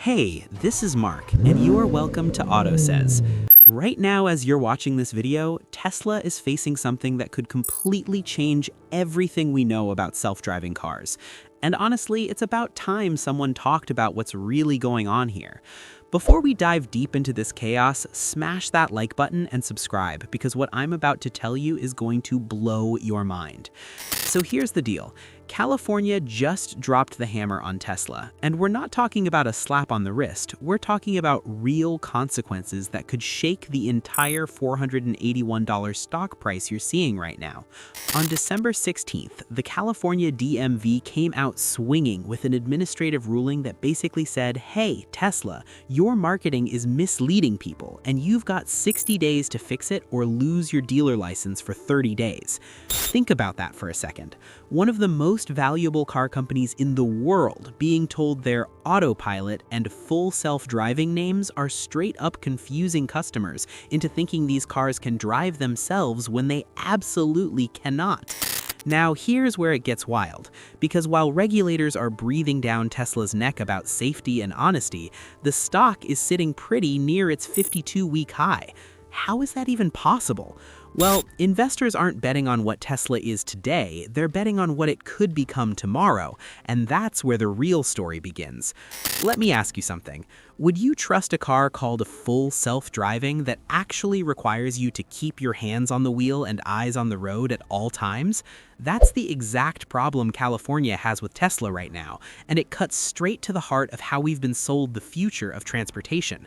Hey, this is Mark, and you are welcome to AUTOSAYS. Right now, as you're watching this video, Tesla is facing something that could completely change everything we know about self-driving cars. And honestly, it's about time someone talked about what's really going on here. Before we dive deep into this chaos, smash that like button and subscribe, because what I'm about to tell you is going to blow your mind. So here's the deal. California just dropped the hammer on Tesla, and we're not talking about a slap on the wrist, we're talking about real consequences that could shake the entire $481 stock price you're seeing right now. On December 16th, the California DMV came out swinging with an administrative ruling that basically said, hey, Tesla, your marketing is misleading people, and you've got 60 days to fix it or lose your dealer license for 30 days. Think about that for a second. One of the most valuable car companies in the world being told their Autopilot and Full Self-Driving names are straight up confusing customers into thinking these cars can drive themselves when they absolutely cannot. Now, here's where it gets wild, because while regulators are breathing down Tesla's neck about safety and honesty, the stock is sitting pretty near its 52-week high. How is that even possible? Well, investors aren't betting on what Tesla is today, they're betting on what it could become tomorrow, and that's where the real story begins. Let me ask you something. Would you trust a car called full self-driving that actually requires you to keep your hands on the wheel and eyes on the road at all times? That's the exact problem California has with Tesla right now, and it cuts straight to the heart of how we've been sold the future of transportation.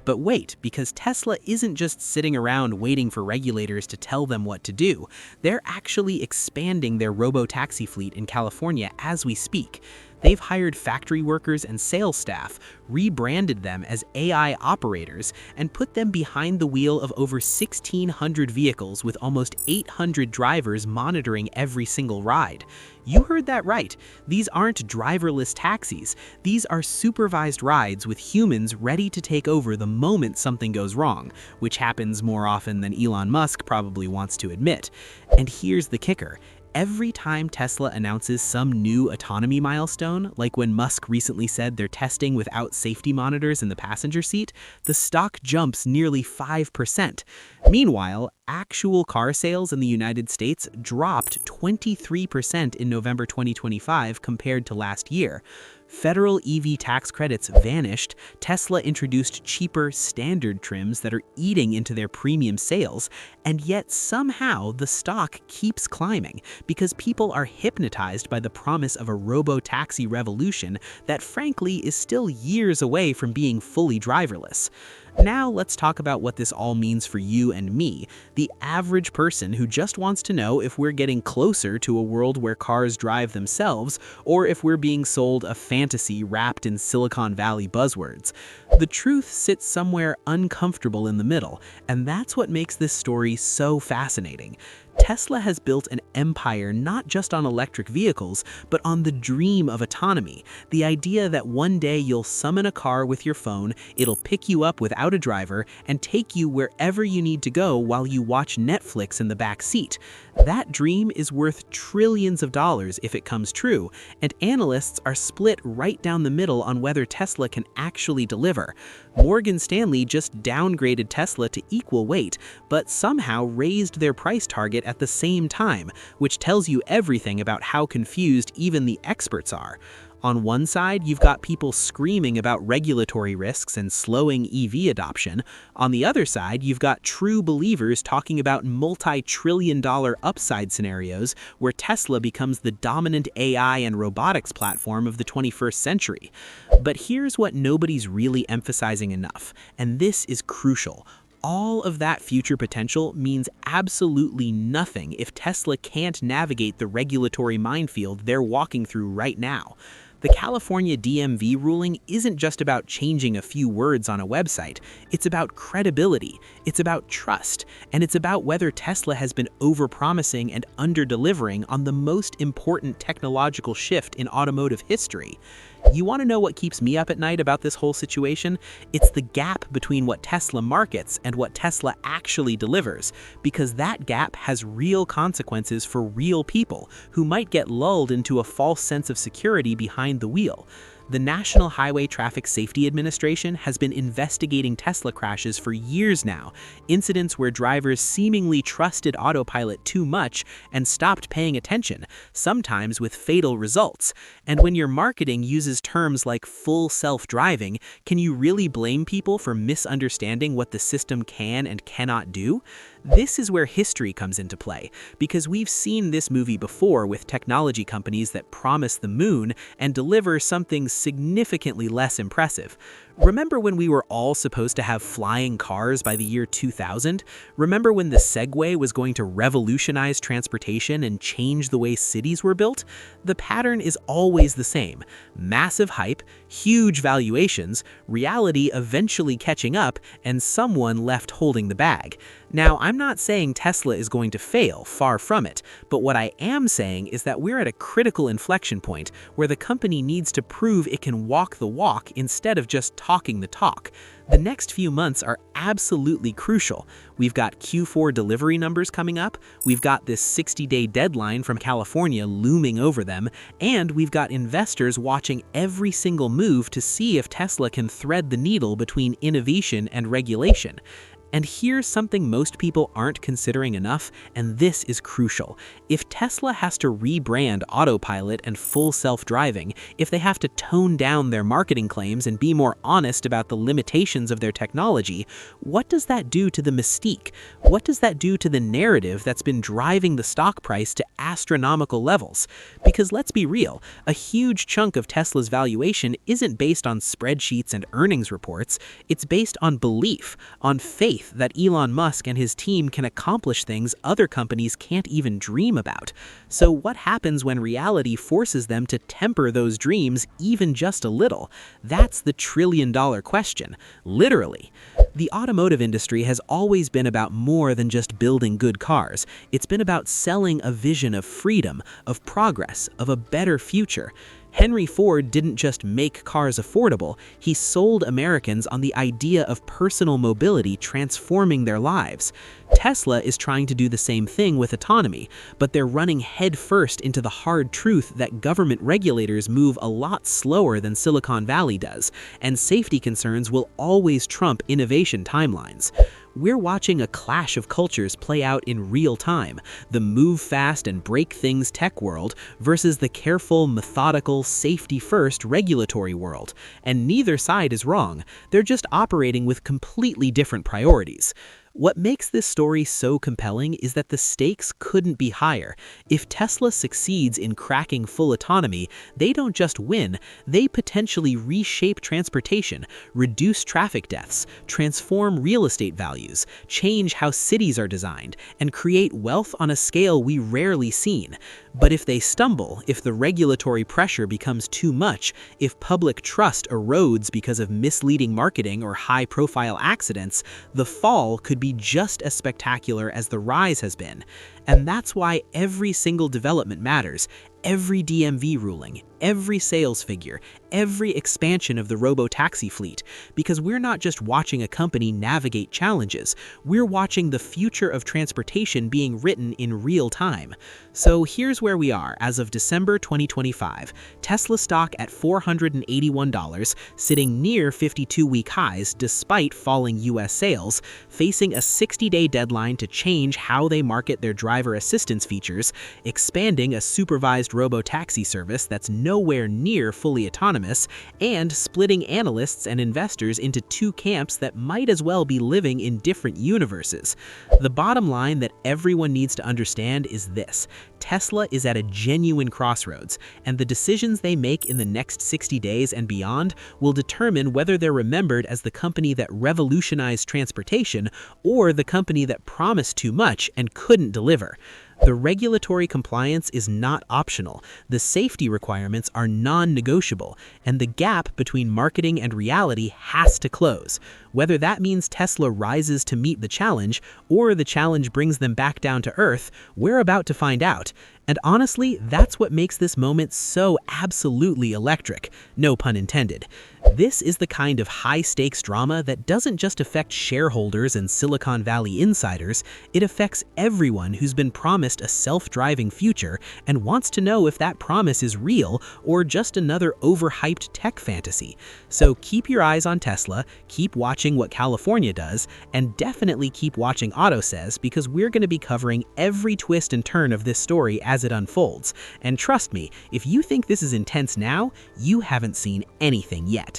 But wait, because Tesla isn't just sitting around waiting for regulators to tell them what to do. They're actually expanding their robotaxi fleet in California as we speak. They've hired factory workers and sales staff, rebranded them as AI operators, and put them behind the wheel of over 1,600 vehicles with almost 800 drivers monitoring every single ride. You heard that right. These aren't driverless taxis. These are supervised rides with humans ready to take over the moment something goes wrong, which happens more often than Elon Musk probably wants to admit. And here's the kicker. Every time Tesla announces some new autonomy milestone, like when Musk recently said they're testing without safety monitors in the passenger seat, the stock jumps nearly 5%. Meanwhile, actual car sales in the United States dropped 23% in November 2025 compared to last year. Federal EV tax credits vanished, Tesla introduced cheaper standard trims that are eating into their premium sales, and yet somehow the stock keeps climbing because people are hypnotized by the promise of a robotaxi revolution that frankly is still years away from being fully driverless. Now let's talk about what this all means for you and me, the average person who just wants to know if we're getting closer to a world where cars drive themselves or if we're being sold a fantasy wrapped in Silicon Valley buzzwords. The truth sits somewhere uncomfortable in the middle, and that's what makes this story so fascinating. Tesla has built an empire not just on electric vehicles, but on the dream of autonomy, the idea that one day you'll summon a car with your phone, it'll pick you up without a driver, and take you wherever you need to go while you watch Netflix in the back seat. That dream is worth trillions of dollars if it comes true, and analysts are split right down the middle on whether Tesla can actually deliver. Morgan Stanley just downgraded Tesla to equal weight, but somehow raised their price target at the same time, which tells you everything about how confused even the experts are. On one side, you've got people screaming about regulatory risks and slowing EV adoption. On the other side, you've got true believers talking about multi-trillion-dollar upside scenarios where Tesla becomes the dominant AI and robotics platform of the 21st century. But here's what nobody's really emphasizing enough, and this is crucial. All of that future potential means absolutely nothing if Tesla can't navigate the regulatory minefield they're walking through right now. The California DMV ruling isn't just about changing a few words on a website. It's about credibility, it's about trust, and it's about whether Tesla has been overpromising and under-delivering on the most important technological shift in automotive history. You want to know what keeps me up at night about this whole situation? It's the gap between what Tesla markets and what Tesla actually delivers, because that gap has real consequences for real people who might get lulled into a false sense of security behind the wheel. The National Highway Traffic Safety Administration has been investigating Tesla crashes for years now, incidents where drivers seemingly trusted autopilot too much and stopped paying attention, sometimes with fatal results. And when your marketing uses terms like full self-driving, can you really blame people for misunderstanding what the system can and cannot do? This is where history comes into play, because we've seen this movie before with technology companies that promise the moon and deliver something significantly less impressive. Remember when we were all supposed to have flying cars by the year 2000? Remember when the Segway was going to revolutionize transportation and change the way cities were built? The pattern is always the same. Massive hype, huge valuations, reality eventually catching up, and someone left holding the bag. Now, I'm not saying Tesla is going to fail, far from it, but what I am saying is that we're at a critical inflection point where the company needs to prove it can walk the walk instead of just talking the talk. The next few months are absolutely crucial. We've got Q4 delivery numbers coming up, we've got this 60-day deadline from California looming over them, and we've got investors watching every single move to see if Tesla can thread the needle between innovation and regulation. And here's something most people aren't considering enough, and this is crucial. If Tesla has to rebrand Autopilot and Full Self-Driving, if they have to tone down their marketing claims and be more honest about the limitations of their technology, what does that do to the mystique? What does that do to the narrative that's been driving the stock price to astronomical levels? Because let's be real, a huge chunk of Tesla's valuation isn't based on spreadsheets and earnings reports, it's based on belief, on faith that Elon Musk and his team can accomplish things other companies can't even dream about. So what happens when reality forces them to temper those dreams even just a little? That's the trillion-dollar question, literally. The automotive industry has always been about more than just building good cars. It's been about selling a vision of freedom, of progress, of a better future. Henry Ford didn't just make cars affordable, he sold Americans on the idea of personal mobility transforming their lives. Tesla is trying to do the same thing with autonomy, but they're running headfirst into the hard truth that government regulators move a lot slower than Silicon Valley does, and safety concerns will always trump innovation timelines. We're watching a clash of cultures play out in real time, the move fast and break things tech world versus the careful, methodical, safety-first regulatory world. And neither side is wrong, they're just operating with completely different priorities. What makes this story so compelling is that the stakes couldn't be higher. If Tesla succeeds in cracking full autonomy, they don't just win, they potentially reshape transportation, reduce traffic deaths, transform real estate values, change how cities are designed, and create wealth on a scale we rarely seen. But if they stumble, if the regulatory pressure becomes too much, if public trust erodes because of misleading marketing or high-profile accidents, the fall could be just as spectacular as the rise has been. And that's why every single development matters. Every DMV ruling, every sales figure, every expansion of the robotaxi fleet, because we're not just watching a company navigate challenges, we're watching the future of transportation being written in real time. So here's where we are as of December 2025. Tesla stock at $481, sitting near 52-week highs despite falling US sales, facing a 60-day deadline to change how they market their driver assistance features, expanding a supervised robotaxi service that's nowhere near fully autonomous, and splitting analysts and investors into two camps that might as well be living in different universes. The bottom line that everyone needs to understand is this: Tesla is at a genuine crossroads, and the decisions they make in the next 60 days and beyond will determine whether they're remembered as the company that revolutionized transportation or the company that promised too much and couldn't deliver. The regulatory compliance is not optional, the safety requirements are non-negotiable, and the gap between marketing and reality has to close. Whether that means Tesla rises to meet the challenge, or the challenge brings them back down to earth, we're about to find out. And honestly, that's what makes this moment so absolutely electric, no pun intended. This is the kind of high-stakes drama that doesn't just affect shareholders and Silicon Valley insiders, it affects everyone who's been promised a self-driving future and wants to know if that promise is real or just another overhyped tech fantasy. So keep your eyes on Tesla, keep watching what California does, and definitely keep watching AUTOSAYS because we're going to be covering every twist and turn of this story as it unfolds. And trust me, if you think this is intense now, you haven't seen anything yet.